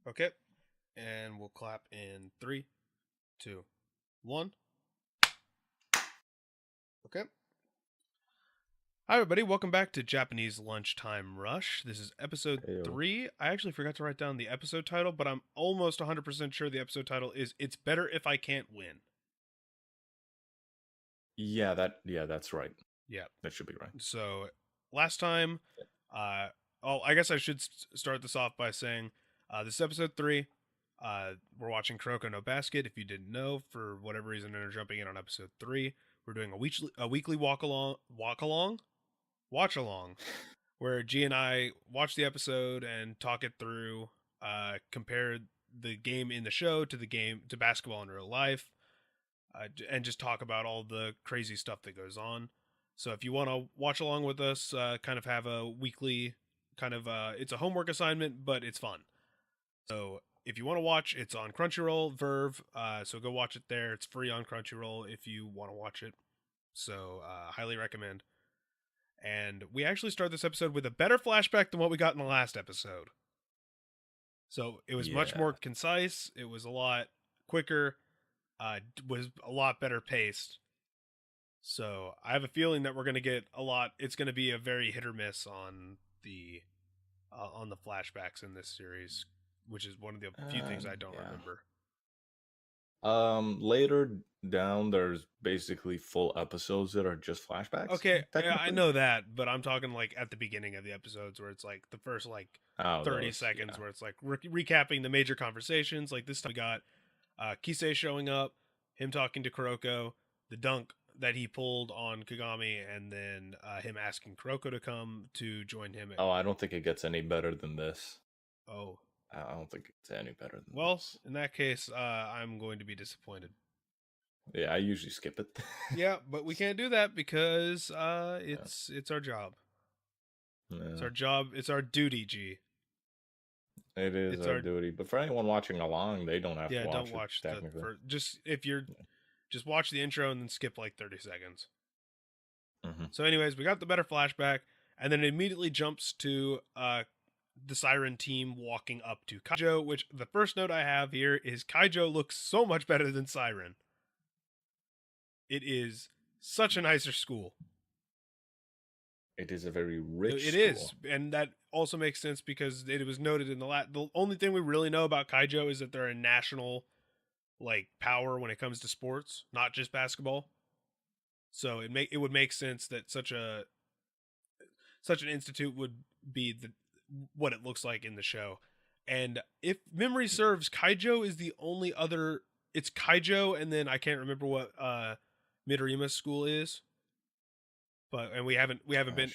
Okay. And we'll clap in 3, 2, 1. Okay. Hi, everybody. Welcome back to Japanese Lunchtime Rush. This is episode Heyo. 3. I actually forgot to write down the episode title, but I'm almost 100% sure the episode title is It's Better If I Can't Win. Yeah, that's right. Yeah. That should be right. So, last time, I guess I should start this off by saying this is episode 3. We're watching Kuroko no Basket. If you didn't know, for whatever reason, and are jumping in on episode 3. We're doing a weekly watch along, where G and I watch the episode and talk it through, compare the game in the show to basketball in real life, and just talk about all the crazy stuff that goes on. So if you want to watch along with us, kind of have a weekly it's a homework assignment, but it's fun. So if you want to watch, it's on Crunchyroll, Verve. So go watch it there. It's free on Crunchyroll if you want to watch it. So highly recommend. And we actually start this episode with a better flashback than what we got in the last episode. So it was much more concise. It was a lot quicker. Was a lot better paced. So I have a feeling that we're going to get a lot. It's going to be a very hit or miss on the flashbacks in this series, which is one of the few things I don't remember. Later down, there's basically full episodes that are just flashbacks. Okay, yeah, I know that, but I'm talking like at the beginning of the episodes where it's like the first 30 seconds where it's like recapping the major conversations. Like this time we got Kise showing up, him talking to Kuroko, the dunk that he pulled on Kagami, and then him asking Kuroko to come to join him. I don't think it gets any better than this. Oh. I don't think it's any better than this. In that case, I'm going to be disappointed. Yeah, I usually skip it. Yeah, but we can't do that because it's our job. Yeah. It's our job. It's our duty, G. It is our duty. But for anyone watching along, they don't have to watch don't watch just watch the intro and then skip like 30 seconds. Mm-hmm. So anyways, we got the better flashback, and then it immediately jumps to the Seiren team walking up to Keijo, which the first note I have here is Keijo looks so much better than Seiren. It is such a nicer school. It is a very rich school. It is, and that also makes sense because it was noted in the only thing we really know about Keijo is that they're a national power when it comes to sports, not just basketball. So it would make sense that such an institute would be what it looks like in the show. And if memory serves, Keijo is the only other. It's Keijo, and then I can't remember what Midorima's school is. And we haven't been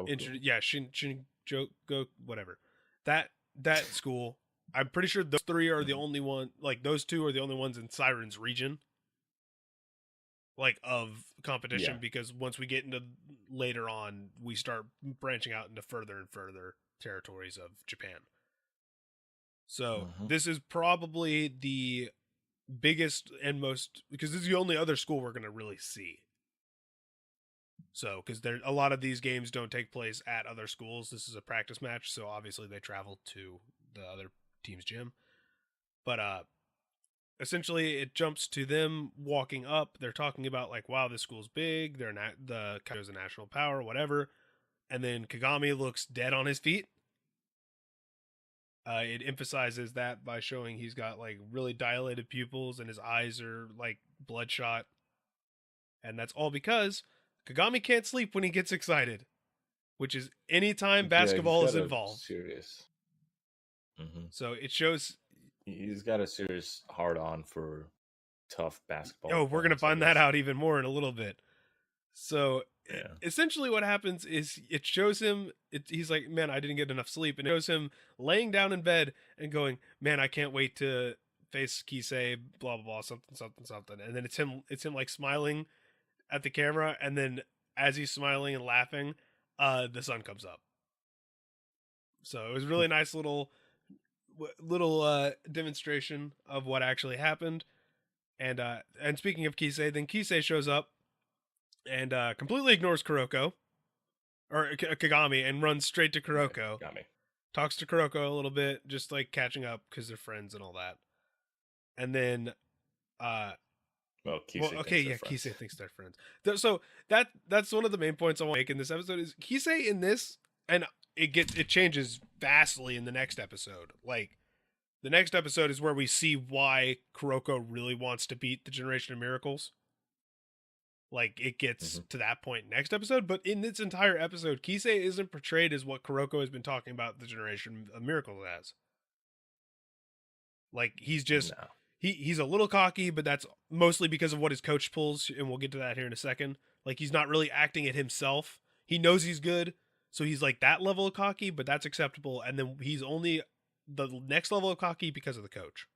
introduced. Yeah, Shinjuku, whatever. That school. I'm pretty sure those three are the only one. Those two are the only ones in Seiren's region. Of competition, because once we get into later on, we start branching out into further and further territories of Japan. So this is probably the biggest and most, because this is the only other school we're going to really see. So, because a lot of these games don't take place at other schools. This is a practice match, so obviously they travel to the other team's gym. But essentially, it jumps to them walking up. They're talking about wow, this school's big. The Kaijo's a national power, whatever. And then Kagami looks dead on his feet. It emphasizes that by showing he's got really dilated pupils and his eyes are bloodshot. And that's all because Kagami can't sleep when he gets excited, which is anytime basketball is involved. Serious. Mm-hmm. So it shows he's got a serious hard-on for tough basketball. Oh, we're going to find that out even more in a little bit. So essentially what happens is it shows him, he's like, man, I didn't get enough sleep. And it shows him laying down in bed and going, man, I can't wait to face Kise, blah, blah, blah, something, something, something. And then it's him smiling at the camera. And then as he's smiling and laughing, the sun comes up. So it was a really nice little demonstration of what actually happened. And speaking of Kise, then Kise shows up and completely ignores Kuroko or Kagami and runs straight to Kuroko. talks to Kuroko a little bit, just like catching up because they're friends and all that. And then, Kise okay, thinks yeah, they're friends. Kise thinks they're friends. So that's one of the main points I want to make in this episode is Kise in this, and it changes vastly in the next episode. Like, the next episode is where we see why Kuroko really wants to beat the Generation of Miracles. Like, it gets to that point next episode, but in this entire episode, Kise isn't portrayed as what Kuroko has been talking about the Generation of Miracles as. Like, he's just he's a little cocky, but that's mostly because of what his coach pulls, and we'll get to that here in a second. Like, he's not really acting it himself. He knows he's good, so he's like that level of cocky, but that's acceptable. And then he's only the next level of cocky because of the coach.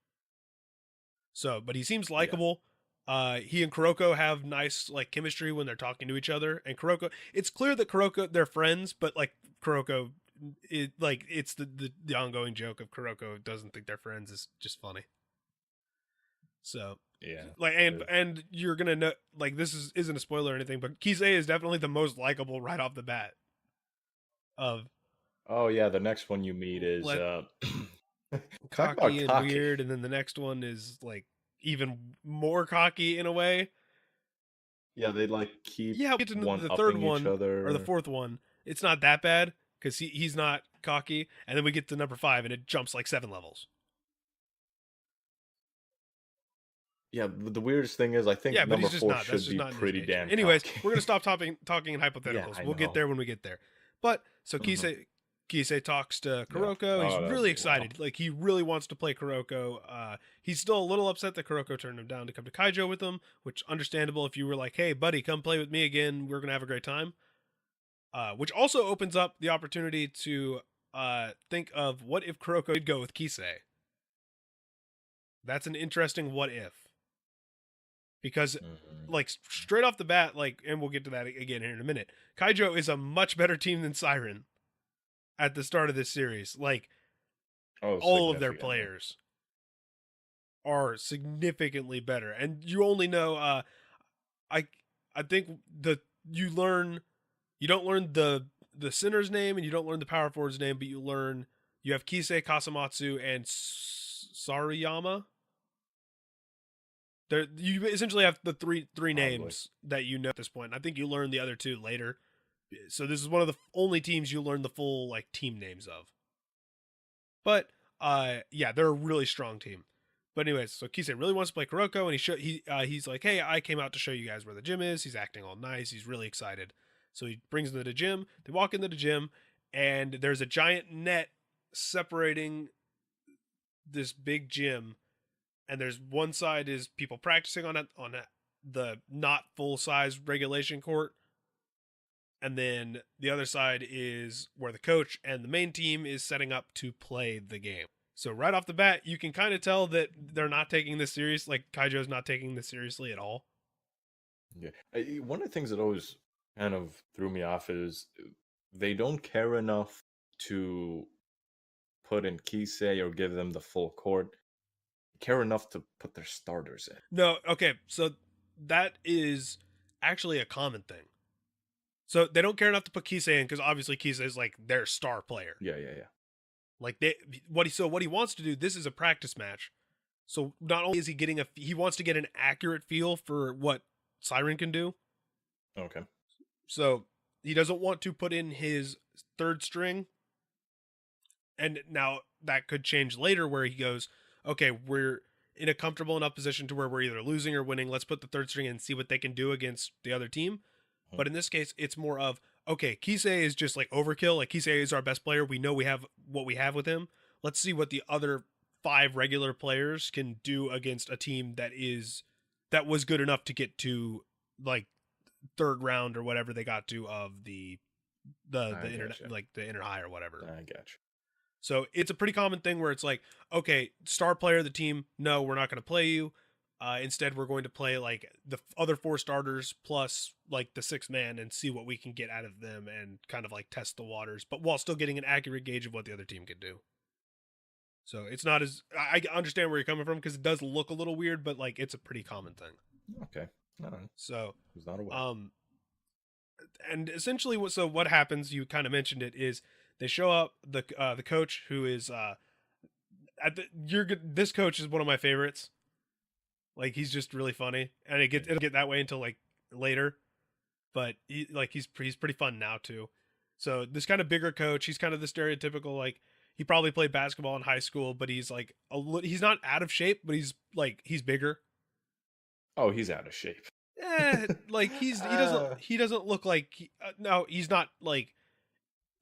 So, but he seems likable. Yeah. He and Kuroko have nice like chemistry when they're talking to each other. And Kuroko, it's clear that Kuroko, they're friends, but like Kuroko, it's the ongoing joke of Kuroko doesn't think they're friends is just funny. So yeah, like and you're gonna know, like, this isn't a spoiler or anything, but Kise is definitely the most likable right off the bat. The next one you meet is cocky and weird, and then the next one is like even more cocky in a way. Yeah, they like keep we'll get to the third one or the fourth one. It's not that bad because he's not cocky, and then we get to number 5 and it jumps like 7 levels. Yeah, the weirdest thing is I think number 4 should be pretty damn. Anyways, we're gonna stop talking in hypotheticals. We'll get there when we get there. But so Kise talks to Kuroko. He's really excited. Like, he really wants to play Kuroko. He's still a little upset that Kuroko turned him down to come to Keijo with him, which understandable if you were like, hey, buddy, come play with me again. We're going to have a great time. Which also opens up the opportunity to think of what if Kuroko did go with Kise. That's an interesting what if. Because, like, straight off the bat, like, and we'll get to that again here in a minute, Keijo is a much better team than Seiren at the start of this series. Like, all of their players are significantly better. And you only know, I think you don't learn the center's name and you don't learn the power forward's name, but you have Kise, Kasamatsu, and Sariyama. You essentially have the three names that you know at this point. I think you learn the other 2 later. So this is one of the only teams you learn the full like team names of. But they're a really strong team. But anyways, so Kise really wants to play Kuroko, and he's like, hey, I came out to show you guys where the gym is. He's acting all nice. He's really excited. So he brings them to the gym. They walk into the gym, and there's a giant net separating this big gym. And there's one side is people practicing on the not full size regulation court. And then the other side is where the coach and the main team is setting up to play the game. So right off the bat, you can kind of tell that they're not taking this serious. Like, Keijo's not taking this seriously at all. Yeah. One of the things that always kind of threw me off is they don't care enough to put in Kise or give them the full court. Care enough to put their starters in. No, okay, so that is actually a common thing. So they don't care enough to put Kise in because obviously Kise is like their star player. Yeah. Like what he wants to do. This is a practice match, so not only is he getting he wants to get an accurate feel for what Seiren can do. Okay. So he doesn't want to put in his third string, and now that could change later where he goes, okay, we're in a comfortable enough position to where we're either losing or winning. Let's put the third string in and see what they can do against the other team. But in this case, it's more of, okay, Kise is just like overkill. Like, Kise is our best player. We know we have what we have with him. Let's see what the other 5 regular players can do against a team that was good enough to get to like third round or whatever they got to of the inner high or whatever. I got you. So it's a pretty common thing where it's like, okay, star player of the team, no, we're not going to play you. Instead, we're going to play like the other 4 starters plus like the 6th man and see what we can get out of them and kind of like test the waters, but while still getting an accurate gauge of what the other team can do. So it's not as, I understand where you're coming from because it does look a little weird, but like it's a pretty common thing. Okay. All right. So, I was not aware. And essentially what happens, you kind of mentioned it, is They show up. The coach who is this coach is one of my favorites. Like he's just really funny, and it'll get that way until like later, but he's pretty fun now too. So this kind of bigger coach, he's kind of the stereotypical like he probably played basketball in high school, but he's like he's not out of shape, but he's bigger. Oh, he's out of shape. Like he doesn't look like no, he's not like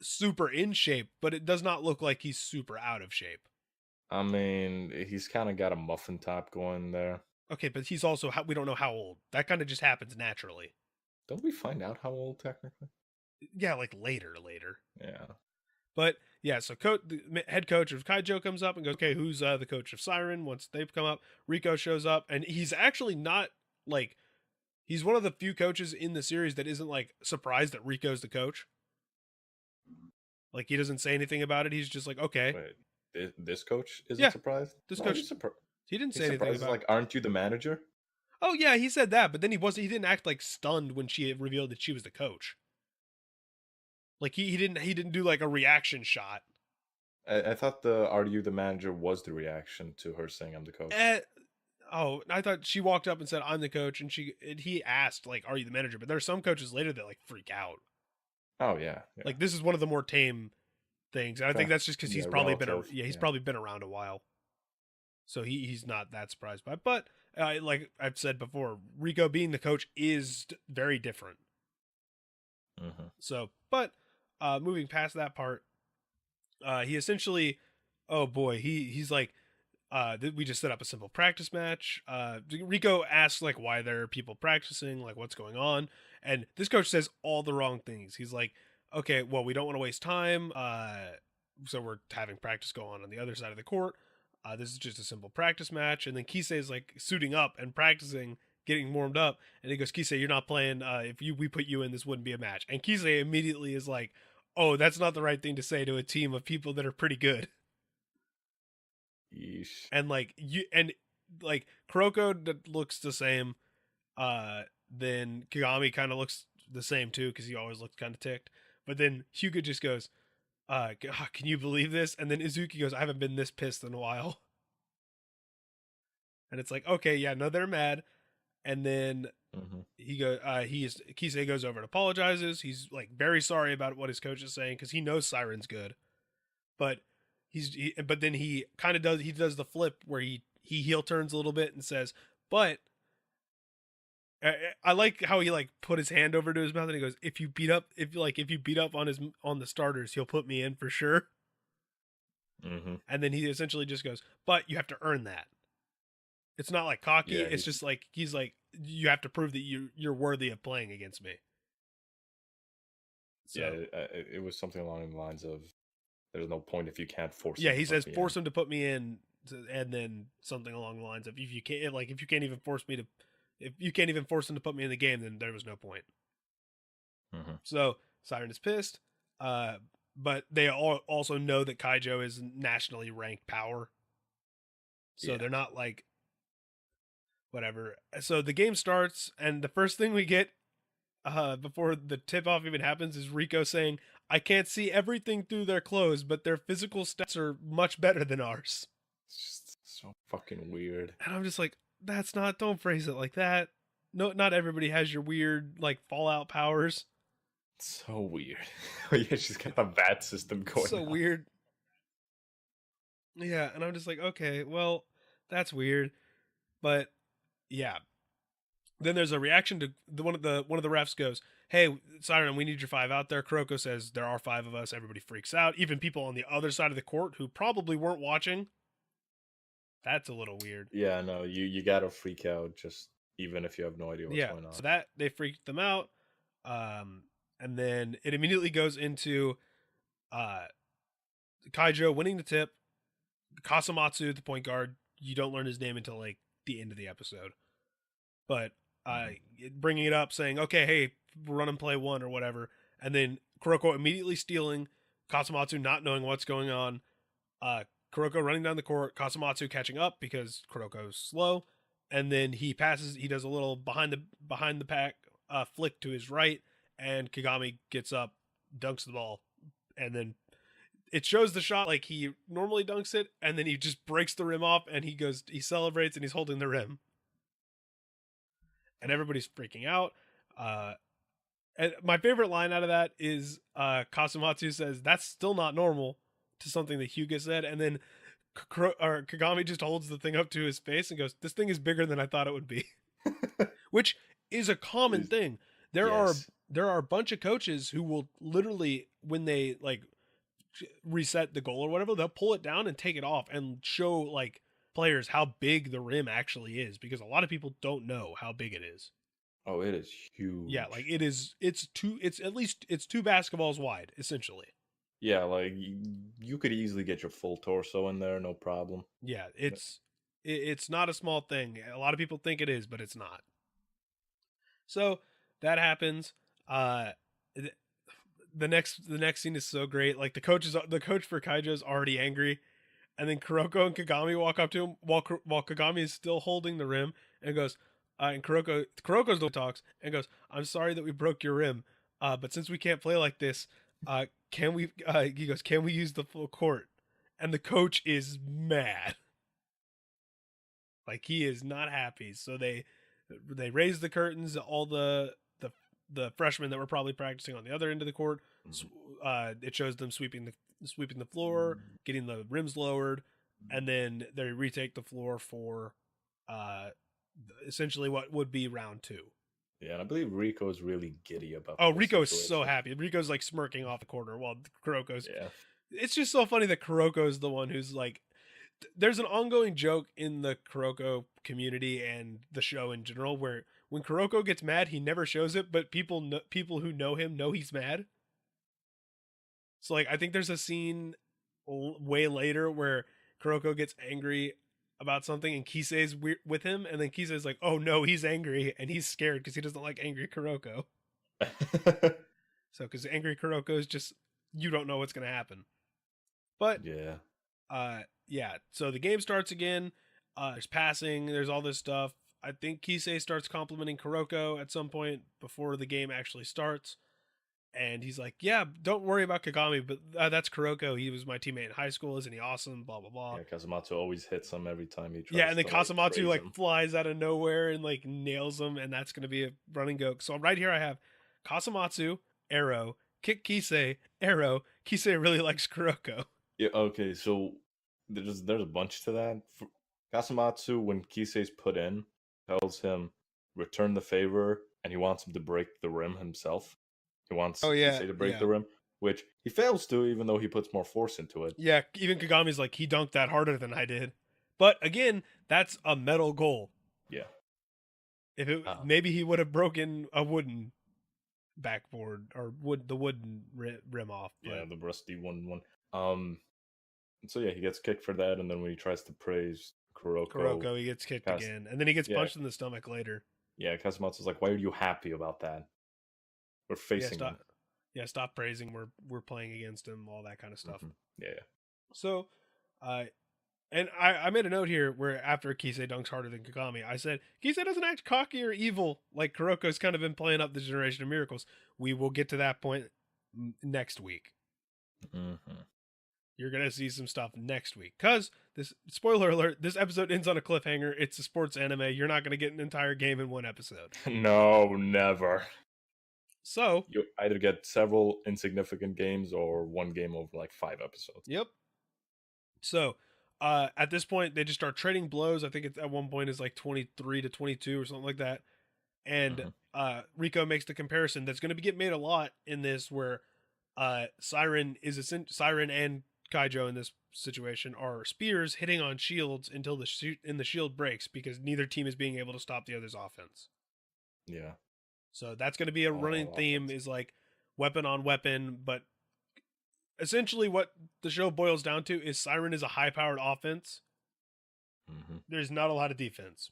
super in shape, but it does not look like he's super out of shape. I mean, he's kind of got a muffin top going there. Okay, but he's also we don't know how old. That kind of just happens naturally. Don't we find out how old technically? Yeah, like later. Yeah. But yeah, so the head coach of Keijo comes up and goes, "Okay, who's the coach of Seiren?" Once they've come up, Rico shows up, and he's actually not like he's one of the few coaches in the series that isn't like surprised that Rico's the coach. Like he doesn't say anything about it. He's just like, "Okay." Wait, this coach isn't surprised? This coach he didn't say anything about like, aren't you the manager? Oh yeah, he said that, but then he didn't act like stunned when she revealed that she was the coach. Like he didn't do like a reaction shot. I thought the "Are you the manager" was the reaction to her saying I'm the coach. I thought she walked up and said I'm the coach, and he asked like Are you the manager? But there are some coaches later that like freak out. Oh yeah. Like this is one of the more tame things, and I think that's just because he's probably he's probably been around a while, so he's not that surprised by it. But like I've said before, Rico being the coach is very different. Mm-hmm. So, but moving past that part, he essentially, oh boy, he's like, we just set up a simple practice match. Rico asks like why there are people practicing, like what's going on, and this coach says all the wrong things. He's like, okay, well we don't want to waste time, so we're having practice go on the other side of the court. This is just a simple practice match, and then Kise is like suiting up and practicing, getting warmed up, and he goes, Kise, you're not playing. If we put you in, this wouldn't be a match. And Kise immediately is like, oh, that's not the right thing to say to a team of people that are pretty good. Yeesh. And like Kuroko that looks the same. Then Kagami kind of looks the same too, because he always looks kind of ticked. But then Hyuga just goes, can you believe this? And then Izuki goes, I haven't been this pissed in a while. And it's like, okay, yeah, no, they're mad. And then Kise goes over and apologizes. He's like very sorry about what his coach is saying because he knows Seiren's good, but but then he kind of does the flip where he heel turns a little bit and says, but I like how he like put his hand over to his mouth and he goes, if you beat up on the starters, he'll put me in for sure. Mm-hmm. And then he essentially just goes, but you have to earn that. It's not like cocky. Yeah, it's just like he's like, you have to prove that you're worthy of playing against me. So, yeah, it was something along the lines of, "There's no point if you can't force." Yeah, he says, "Force him to put me in," and then something along the lines of, "If you can't even force him to put me in the game, then there was no point." Mm-hmm. So Seiren is pissed, but they also know that Keijo is nationally ranked power, so they're not like. Whatever. So the game starts, and the first thing we get before the tip-off even happens is Rico saying, I can't see everything through their clothes, but their physical stats are much better than ours. It's just so fucking weird. And I'm just like, don't phrase it like that. No, not everybody has your weird, like, Fallout powers. So weird. Oh yeah, she's got the VAT system going so on. Weird. Yeah, and I'm just like, okay, well, that's weird. But yeah. Then there's a reaction to one of the refs goes, hey, Seiren, we need your 5 out there. Kuroko says there are 5 of us. Everybody freaks out. Even people on the other side of the court who probably weren't watching. That's a little weird. Yeah, no, you gotta freak out just even if you have no idea what's going on. So that they freaked them out. And then it immediately goes into Keijo winning the tip. Kasamatsu, the point guard, you don't learn his name until like the end of the episode, but bringing it up saying, okay, hey, run and play 1 or whatever, and then Kuroko immediately stealing, Kasamatsu not knowing what's going on, Kuroko running down the court, Kasamatsu catching up because Kuroko's slow, and then he does a little behind the pack flick to his right, and Kagami gets up, dunks the ball, and then it shows the shot like he normally dunks it, and then he just breaks the rim off, and he celebrates, and he's holding the rim, and everybody's freaking out. And my favorite line out of that is Kasumatsu says, "That's still not normal," to something that Hyuga said, and then Kagami just holds the thing up to his face and goes, "This thing is bigger than I thought it would be," which is a common thing. There Yes. are a bunch of coaches who will literally, when they like reset the goal or whatever, they'll pull it down and take it off and show like players how big the rim actually is, because a lot of people don't know how big it is. Oh, it is Yeah, like huge. it is. It's at least it's two basketballs wide, essentially. Yeah, like you could easily get your full torso in there, no problem. Yeah, it's not a small thing. A lot of people think it is, but it's not. So that happens. Uh, the next scene is so great. Like the coach for Kaijo is already angry, and then Kuroko and Kagami walk up to him while Kagami is still holding the rim, and goes, and Kuroko's the one who talks and goes, "I'm sorry that we broke your rim, but since we can't play like this, can we?" He goes, "Can we use the full court?" And the coach is mad. Like he is not happy. So they raise the curtains. All the freshmen that were probably practicing on the other end of the court. Mhm. It shows them sweeping the floor, getting the rims lowered, and then they retake the floor for uh, essentially what would be round two. Yeah, and I believe Rico's really giddy about the Oh, whole Rico is so situation. happy. Rico's like smirking off the corner while Kuroko's. Yeah. It's just so funny that Kuroko is the one who's like. There's an ongoing joke in the Kuroko community and the show in general where when Kuroko gets mad, he never shows it, but people who know him know he's mad. So like I think there's a scene way later where Kuroko gets angry about something and Kise's with him, and then Kise's like, "Oh no, he's angry," and he's scared because he doesn't like angry Kuroko. So because angry Kuroko is just, you don't know what's gonna happen. But Yeah. yeah, so the game starts again. There's passing, there's all this stuff. I think Kise starts complimenting Kuroko at some point before the game actually starts. And he's like, "Yeah, don't worry about Kagami, but that's Kuroko. He was my teammate in high school. Isn't he awesome? Blah, blah, blah." Yeah, Kazumatsu always hits him every time he Yeah, tries and then to like Kasamatsu praise like him. flies out of nowhere and like nails him, and that's going to be a running joke. So right here I have Kasamatsu, arrow, kick Kise, arrow. Kise really likes Kuroko. Yeah, okay, so there's a bunch to that. Kazumatsu, when Kisei's put in, tells him return the favor, and he wants him to break the rim himself. He wants Oh yeah, Kisei to break yeah. the rim, which he fails to, even though he puts more force into it. Yeah, even Kagami's like, he dunked that harder than I did. But again, that's a metal goal. Yeah. If it Um, maybe he would have broken a wooden backboard or the wooden rim off, yeah, but the rusty one. Um, so yeah, he gets kicked for that, and then when he tries to praise Kuroko, Kuroko, he gets kicked Kas- again, and then he gets yeah, punched in the stomach later. yeah, Kazumatsu's like, why are you happy about that? We're Yeah, facing him. stop praising. We're playing against him, all that kind of stuff. Yeah. So, uh, and I made a note here where after Kise dunks harder than Kagami, I said Kise doesn't act cocky or evil like Kuroko's kind of been playing up the Generation of Miracles. We will get to that point next week. Mm-hmm. You're gonna see some stuff next week because this, spoiler alert, this episode ends on a cliffhanger. It's a sports anime. You're not gonna get an entire game in one episode. No, never. So, You either get several insignificant games or one game over like 5 episodes. yep. So, at this point, they just start trading blows. I think it's at one point is like 23-22 or something like that. And Mm-hmm. Rico makes the comparison that's going to get made a lot in this, where Seiren and Keijo in this situation are spears hitting on shields until the shield breaks because neither team is being able to stop the other's offense. Yeah. So that's going to be a running All theme, offense. is like weapon on weapon, but essentially what the show boils down to is Seiren is a high powered offense. Mm-hmm. There's not a lot of defense.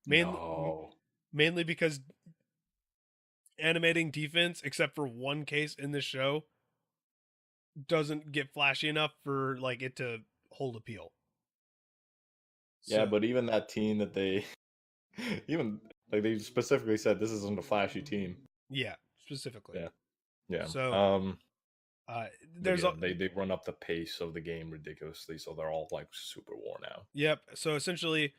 Mainly No. mainly because animating defense, except for one case in this show, doesn't get flashy enough for like it to hold appeal. Yeah, So but even that team that they even like they specifically said this isn't a flashy team. yeah, specifically. Yeah. Yeah. So Uh, But there's yeah, a they run up the pace of the game ridiculously, so they're all like super worn out. Yep. So essentially,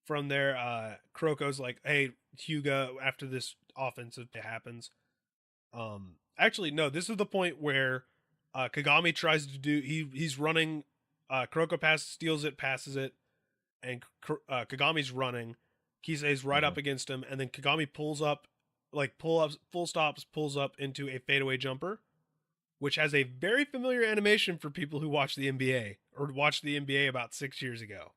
from there, Kuroko's like, "Hey, Hyuga, after this offensive happens, actually, no, this is the point where Kagami tries to do. He's running. Kuroko steals it, passes it, and Kagami's running. Kise's right Hmm. up against him, and then Kagami pulls up, like pull ups, full stops, pulls up into a fadeaway jumper, which has a very familiar animation for people who watch the NBA or watched the NBA about 6 years ago.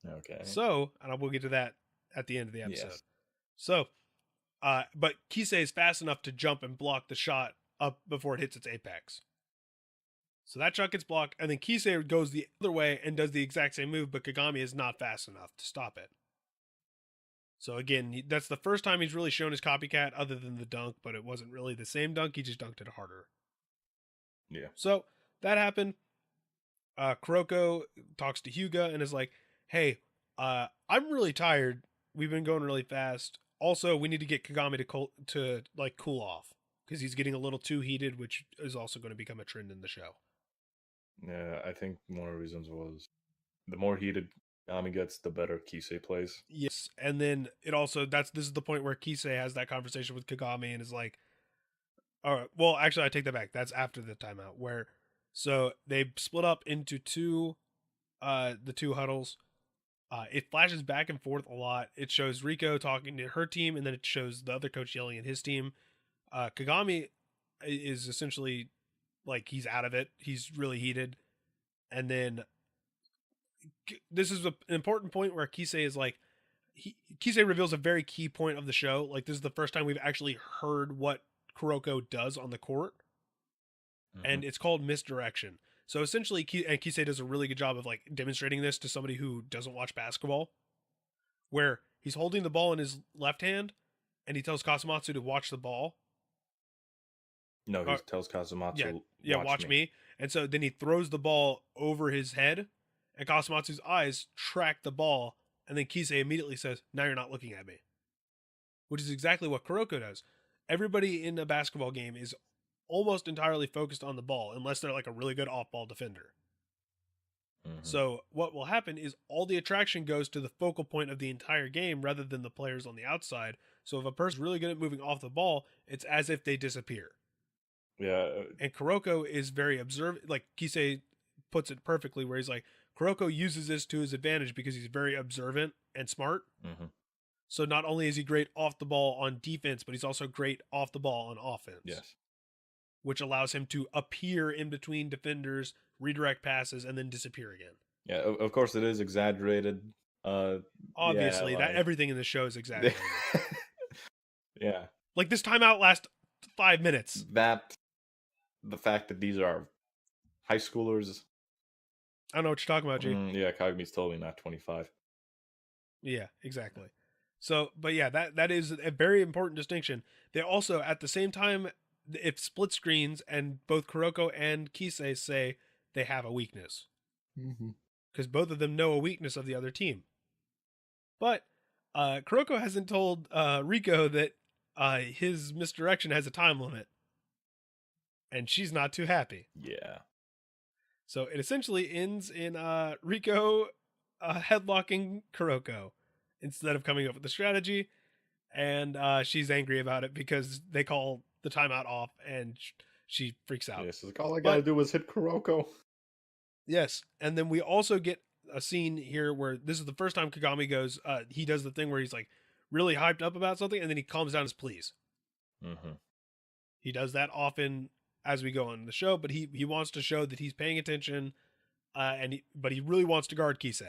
Okay. So, and we'll get to that at the end of the episode. Yes. So, but Kise is fast enough to jump and block the shot up before it hits its apex. So that shot gets blocked, and then Kise goes the other way and does the exact same move, but Kagami is not fast enough to stop it. So again, that's the first time he's really shown his copycat other than the dunk, but it wasn't really the same dunk, he just dunked it harder. Yeah. So that happened. Kuroko talks to Hyuga and is like, hey, I'm really tired. We've been going really fast. Also, we need to get Kagami to like cool off because he's getting a little too heated, which is also going to become a trend in the show. Yeah, I think one of the reasons was the more heated Kami gets, the better Kise plays. Yes, and then this is the point where Kise has that conversation with Kagami and is like, all right, well, actually, I take that back. That's after the timeout where, so they split up into the two huddles. It flashes back and forth a lot. It shows Riko talking to her team, and then it shows the other coach yelling at his team. Kagami is essentially like he's out of it. He's really heated, and then this is an important point where Kise is like, Kise reveals a very key point of the show. Like this is the first time we've actually heard what Kuroko does on the court, and it's called misdirection. So essentially, Kise does a really good job of like demonstrating this to somebody who doesn't watch basketball, where he's holding the ball in his left hand, and he tells Kasumatsu to watch the ball. No, he tells Kasumatsu, watch me. And so then he throws the ball over his head, and Kasumatsu's eyes track the ball, and then Kise immediately says, "Now you're not looking at me," which is exactly what Kuroko does. Everybody in a basketball game is almost entirely focused on the ball, unless they're like a really good off-ball defender. So what will happen is all the attraction goes to the focal point of the entire game rather than the players on the outside. So if a person's really good at moving off the ball, it's as if they disappear. Yeah. And Kuroko is very observant. Like Kise puts it perfectly, where he's like, Kuroko uses this to his advantage because he's very observant and smart. So not only is he great off the ball on defense, but he's also great off the ball on offense. Yes. Which allows him to appear in between defenders, redirect passes, and then disappear again. Yeah, of course it is exaggerated. Obviously, yeah, that everything in the show is exaggerated. Yeah. Like this timeout lasts 5 minutes. The fact that these are high schoolers. I don't know what you're talking about, G. Yeah, Kagami's told me not 25. Yeah, exactly. So, but yeah, that is a very important distinction. They also, at the same time, if split screens and both Kuroko and Kise say they have a weakness. Because both of them know a weakness of the other team. But Kuroko hasn't told Riko that his misdirection has a time limit. And she's not too happy. Yeah. So it essentially ends in Riko headlocking Kuroko instead of coming up with a strategy. And she's angry about it because they call the timeout off and she freaks out. Yes, all I gotta do is hit Kuroko. Yes. And then we also get a scene here where this is the first time Kagami goes, he does the thing where he's like really hyped up about something and then he calms down his pleas. He does that often as we go on the show, but he wants to show that he's paying attention, but he really wants to guard Kise.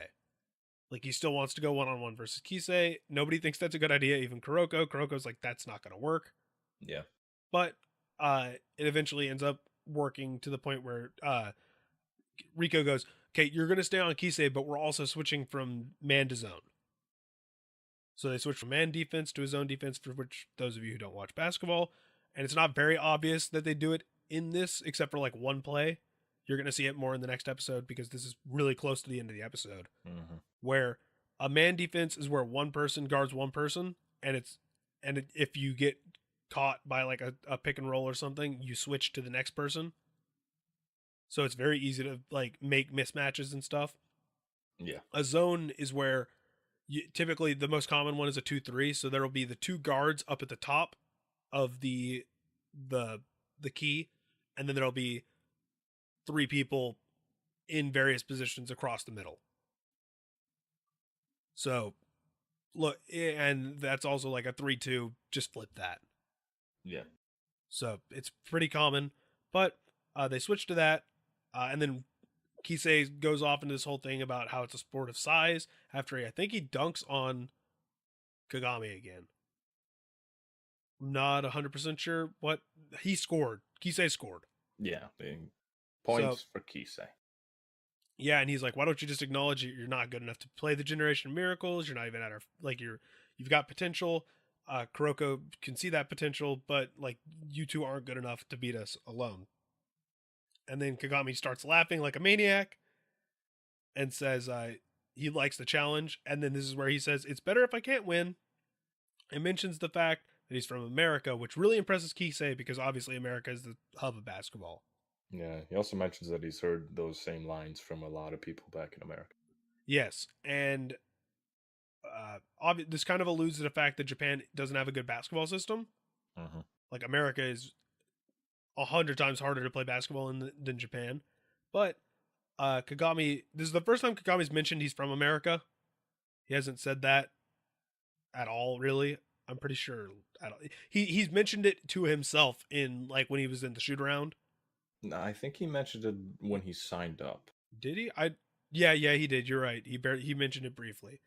Like he still wants to go one-on-one versus Kise. Nobody thinks that's a good idea, even Kuroko. Kuroko's like, that's not going to work. Yeah. But it eventually ends up working to the point where Riko goes, okay, you're going to stay on Kise, but we're also switching from man to zone. So they switch from man defense to a zone defense, for which those of you who don't watch basketball, and it's not very obvious that they do it in this, except for like one play. You're going to see it more in the next episode because this is really close to the end of the episode, where a man defense is where one person guards one person, and if you get caught by like a pick and roll or something, you switch to the next person. So it's very easy to like make mismatches and stuff. Yeah. A zone is where typically the most common one is a 2-3, so there will be the two guards up at the top of the key, and then there'll be three people in various positions across the middle. So look, and that's also like a 3-2, just flip that. Yeah. So it's pretty common, but they switched to that, and then Kise goes off into this whole thing about how it's a sport of size after I think he dunks on Kagami again. Not 100% sure what he scored. Kise scored. Yeah. Points for Kise. Yeah, and he's like, why don't you just acknowledge you're not good enough to play the Generation of Miracles? You're not even at our, like, you've got potential. Kuroko can see that potential, but like you two aren't good enough to beat us alone. And then Kagami starts laughing like a maniac and says he likes the challenge. And then this is where he says, it's better if I can't win. And mentions the fact that he's from America, which really impresses Kise because obviously America is the hub of basketball. Yeah, he also mentions that he's heard those same lines from a lot of people back in America. Yes, and this kind of alludes to the fact that Japan doesn't have a good basketball system. Uh-huh. Like America is 100 times harder to play basketball than Japan. But Kagami, this is the first time Kagami's mentioned he's from America. He hasn't said that at all, really. I'm pretty sure. He's mentioned it to himself in like when he was in the shoot around. No, I think he mentioned it when he signed up. Did he? Yeah, he did. You're right. He mentioned it briefly.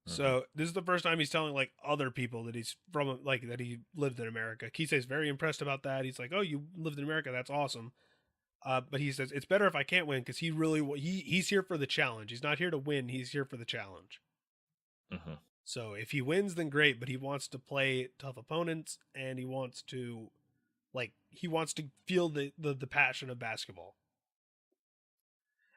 Mm-hmm. So this is the first time he's telling like other people that he's from, like that he lived in America. Kise's very impressed about that. He's like, "Oh, you lived in America? That's awesome." But he says it's better if I can't win because he's here for the challenge. He's not here to win. He's here for the challenge. Mm-hmm. So if he wins, then great. But he wants to play tough opponents, and he wants to feel the passion of basketball.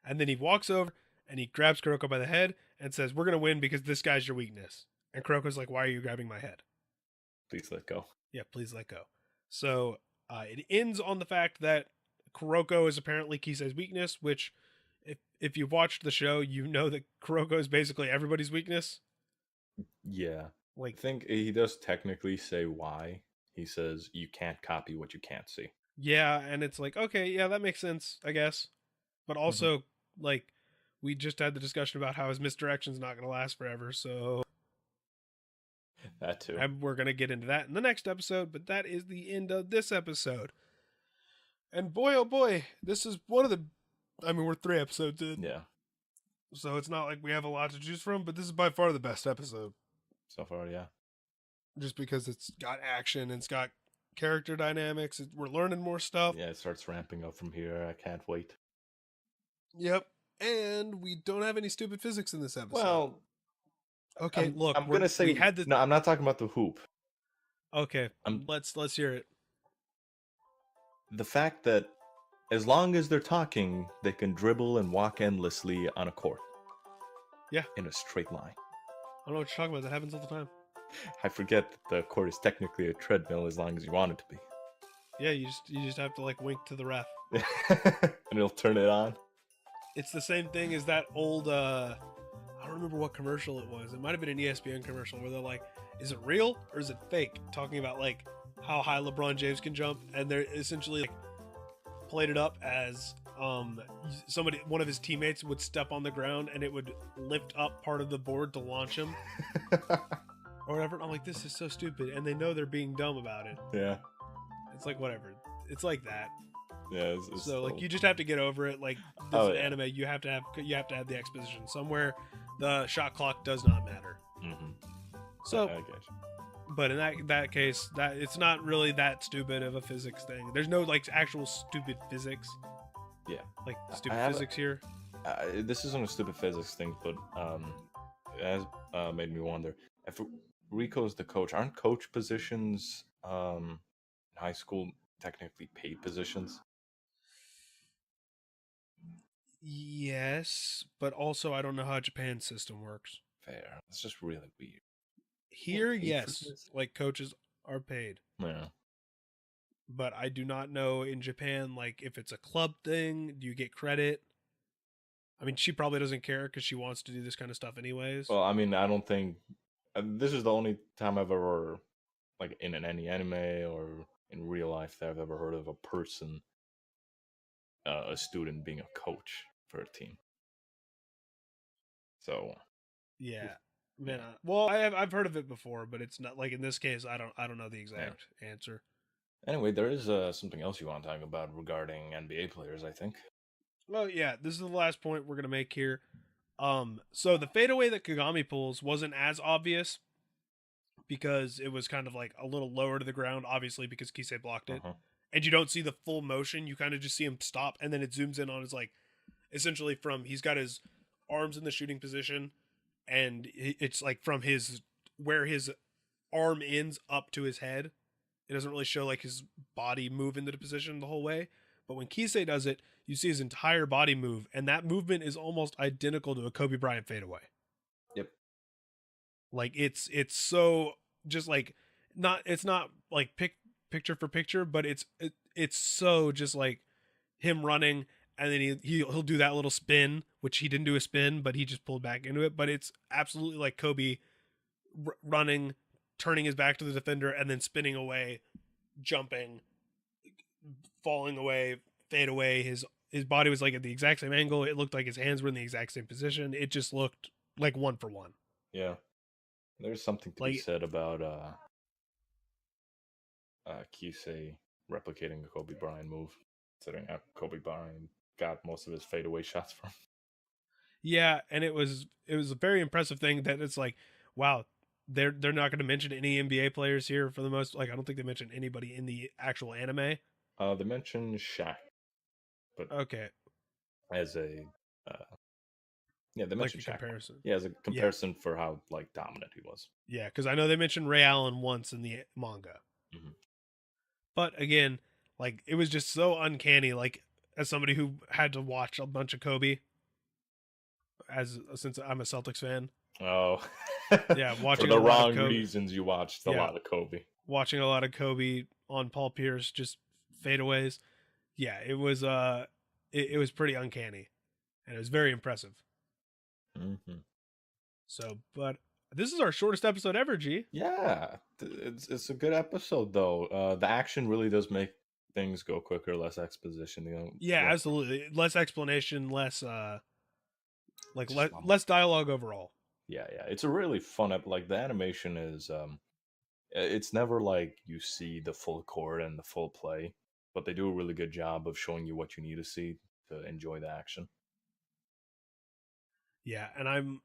And then he walks over and he grabs Kuroko by the head and says, "We're gonna win because this guy's your weakness." And Kuroko's like, "Why are you grabbing my head?" Please let go. Yeah, please let go. So it ends on the fact that Kuroko is apparently Kise's weakness, which, if you've watched the show, you know that Kuroko is basically everybody's weakness. Yeah. Like, I think he does technically say why. He says, you can't copy what you can't see. yeah, and it's like, okay, yeah, that makes sense, I guess. But also, like, we just had the discussion about how his misdirection's not going to last forever, so... That too. And we're going to get into that in the next episode, but that is the end of this episode. And boy, oh boy, this is one of the... I mean, we're 3 episodes in. Yeah. So it's not like we have a lot to choose from, but this is by far the best episode. So far, yeah. Just because it's got action and it's got character dynamics. We're learning more stuff. Yeah, it starts ramping up from here. I can't wait. Yep. And we don't have any stupid physics in this episode. Well... Okay, look. I'm going to say... No, I'm not talking about the hoop. Okay, let's hear it. The fact that as long as they're talking, they can dribble and walk endlessly on a court. Yeah. In a straight line. I don't know what you're talking about. That happens all the time. I forget that the court is technically a treadmill as long as you want it to be. Yeah, you just have to like wink to the ref. And it'll turn it on. It's the same thing as that old I don't remember what commercial it was. It might have been an ESPN commercial where they're like, is it real or is it fake? Talking about like how high LeBron James can jump, and they're essentially like played it up as one of his teammates would step on the ground and it would lift up part of the board to launch him. Or whatever. I'm like, this is so stupid, and they know they're being dumb about it. Yeah. It's like whatever. It's like that. Yeah. So like you just have to get over it. Like this is an anime, you have to have the exposition somewhere. The shot clock does not matter. Mm-hmm. So, I get you. But in that case, that it's not really that stupid of a physics thing. There's no like actual stupid physics. Yeah. Like stupid physics here. This isn't a stupid physics thing, but it has made me wonder if Rico's the coach. Aren't coach positions in high school technically paid positions? Yes, but also I don't know how Japan's system works. Fair. It's just really weird. Here, yes, like coaches are paid. Yeah. but I do not know in Japan, like, if it's a club thing, do you get credit? I mean, she probably doesn't care because she wants to do this kind of stuff anyways. Well, I mean, I don't think this is the only time I've ever, like, in any anime or in real life, that I've ever heard of a person, a student being a coach for a team. So Yeah, man. Well, I've heard of it before, but it's not like in this case. I don't know the exact answer. Anyway, there is something else you want to talk about regarding NBA players, I think. Well, yeah, this is the last point we're gonna make here. So the fadeaway that Kagami pulls wasn't as obvious because it was kind of like a little lower to the ground, obviously because Kise blocked it, and you don't see the full motion. You kind of just see him stop, and then it zooms in on his like, essentially from he's got his arms in the shooting position, and it's like from his where his arm ends up to his head. It doesn't really show like his body move into the position the whole way. But when Kise does it, you see his entire body move, and that movement is almost identical to a Kobe Bryant fadeaway. Yep. Like it's so just like it's not like picture for picture, but it's so just like him running, and then he'll do that little spin, which he didn't do a spin, but he just pulled back into it. But it's absolutely like Kobe running, turning his back to the defender, and then spinning away, jumping, falling away, fade away. His body was like at the exact same angle. It looked like his hands were in the exact same position. It just looked like one for one. Yeah. There's something to be said about Kise replicating the Kobe Bryant move, considering how Kobe Bryant got most of his fadeaway shots from. Yeah, and it was a very impressive thing that it's like, wow, they're not going to mention any NBA players here for the most. Like, I don't think they mentioned anybody in the actual anime. They mentioned Shaq, but okay, as a yeah, they mentioned like Shaq. comparison. Yeah, as a comparison for how like dominant he was. Yeah, because I know they mentioned Ray Allen once in the manga, but again, like it was just so uncanny. Like as somebody who had to watch a bunch of Kobe, since I'm a Celtics fan. Oh, yeah, watching for the wrong reasons. You watched a lot of Kobe. Watching a lot of Kobe on Paul Pierce, just fadeaways. Yeah, it was it was pretty uncanny, and it was very impressive. So, but this is our shortest episode ever, G. Yeah, it's a good episode though. The action really does make things go quicker, less exposition. Yeah, absolutely. Less explanation, less less dialogue overall. Yeah, it's a really fun like the animation is it's never like you see the full court and the full play, but they do a really good job of showing you what you need to see to enjoy the action. Yeah, and I'm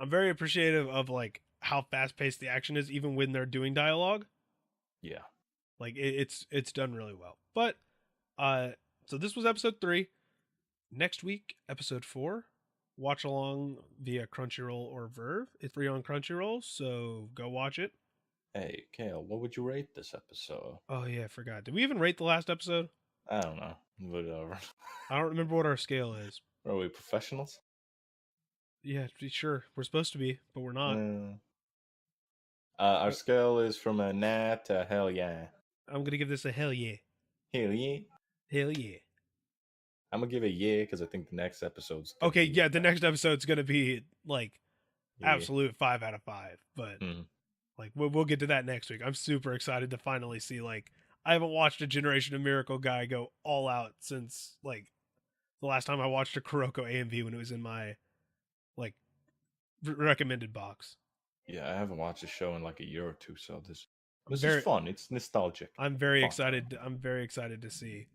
very appreciative of like how fast paced the action is, even when they're doing dialogue. Yeah, like it's done really well. But so this was episode 3. Next week, episode 4. Watch along via Crunchyroll or Verve. It's free on Crunchyroll, so go watch it. Hey, Cale, what would you rate this episode? Oh yeah, I forgot. Did we even rate the last episode? I don't know. Whatever. I don't remember what our scale is. Are we professionals? Yeah, sure. We're supposed to be, but we're not. Our scale is from a nah to hell yeah. I'm gonna give this a hell yeah. Hell yeah. Hell yeah. I'm gonna give it a yeah because I think the next episode's okay. Yeah, the next episode's gonna be like absolute 5 out of 5. But like we'll get to that next week. I'm super excited to finally see. Like I haven't watched a Generation of Miracle guy go all out since like the last time I watched a Kuroko AMV when it was in my like recommended box. Yeah, I haven't watched the show in like a year or two, so this is fun. It's nostalgic. I'm very excited. I'm very excited to see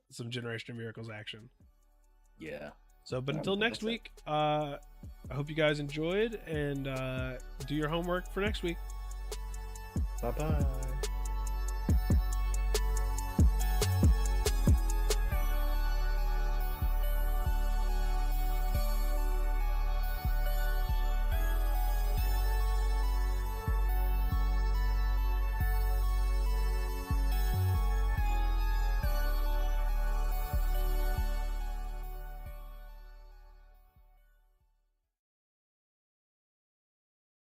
some Generation of Miracles action. Yeah. So, but until next week, I hope you guys enjoyed and do your homework for next week. Bye-bye.